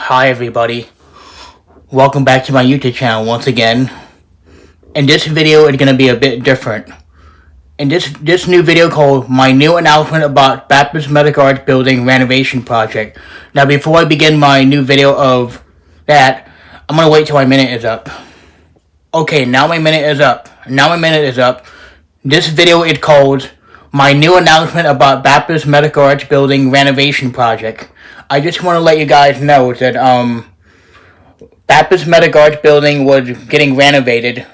Hi everybody, welcome back to my YouTube channel once again. In this video it's going to be a bit different. In this new video called my new announcement about Baptist Medical Arts Building renovation project. Now before I begin my new video of that, I'm going to wait till my minute is up. Okay, now my minute is up. This video is called my new announcement about Baptist Medical Arts Building renovation project. I just want to let you guys know that Baptist Medical Arts Building was getting renovated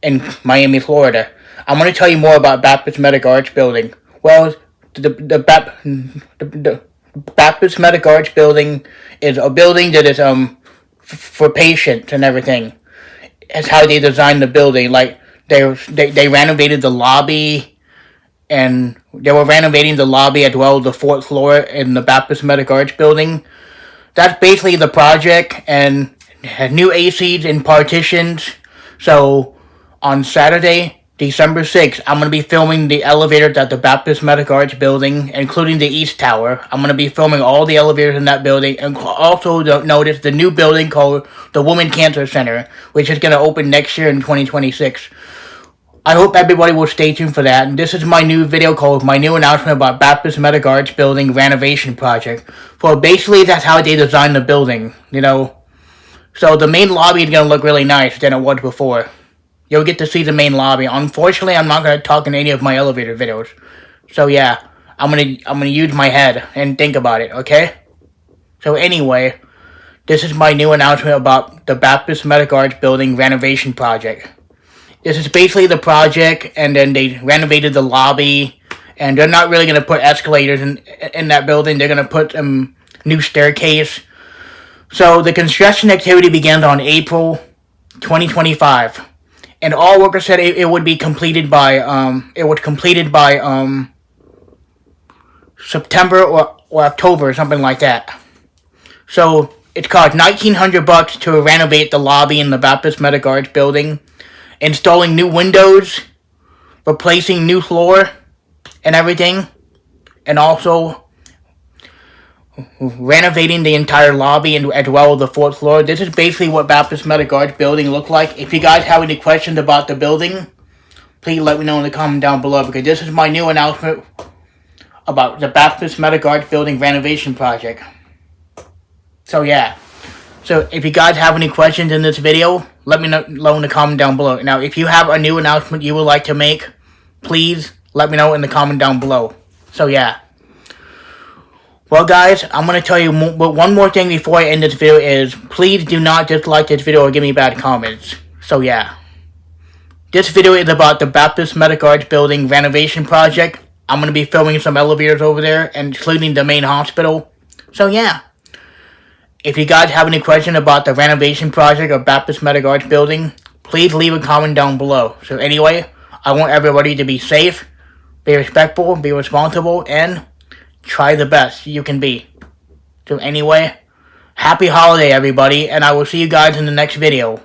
in Miami, Florida. I'm going to tell you more about Baptist Medical Arts Building. Well, the Baptist Medical Arts Building is a building that is for patients and everything. That's how they designed the building. Like they renovated the lobby. And they were renovating the lobby as well as the fourth floor in the Baptist Medical Arts Building. That's basically the project, and had new ACs and partitions. So on Saturday, December 6th, I'm going to be filming the elevators at the Baptist Medical Arts Building, including the East Tower. I'm going to be filming all the elevators in that building, and also notice the new building called the Women Cancer Center, which is going to open next year in 2026. I hope everybody will stay tuned for that. And this is my new video called my new announcement about Baptist Medical Arts Building renovation project. For basically that's how they designed the building, you know. So the main lobby is going to look really nice than it was before. You'll get to see the main lobby. Unfortunately, I'm not going to talk in any of my elevator videos. So yeah, I'm gonna use my head and think about it, okay? So anyway, this is my new announcement about the Baptist Medical Arts Building renovation project. This is basically the project, and then they renovated the lobby, and they're not really going to put escalators in that building. They're going to put new staircase. So the construction activity begins on April 2025, and all workers said it would be completed by September or October or something like that. So it cost $1,900 to renovate the lobby in the Baptist Medical Arts Building. Installing new windows, replacing new floor and everything, and also renovating the entire lobby and as well as the fourth floor. This is basically what Baptist Medical Arts Building looked like. If you guys have any questions about the building, please let me know in the comment down below, because this is my new announcement about the Baptist Medical Arts Building renovation project. So yeah. So if you guys have any questions in this video, let me know in the comment down below. Now, if you have a new announcement you would like to make, please let me know in the comment down below. So yeah. Well guys, I'm going to tell you one more thing before I end this video is, please do not dislike this video or give me bad comments. So yeah. This video is about the Baptist Medical Arts Building renovation project. I'm going to be filming some elevators over there, including the main hospital. So yeah. If you guys have any questions about the renovation project of Baptist Medical Arts Building, please leave a comment down below. So anyway, I want everybody to be safe, be respectful, be responsible, and try the best you can be. So anyway, happy holiday everybody, and I will see you guys in the next video.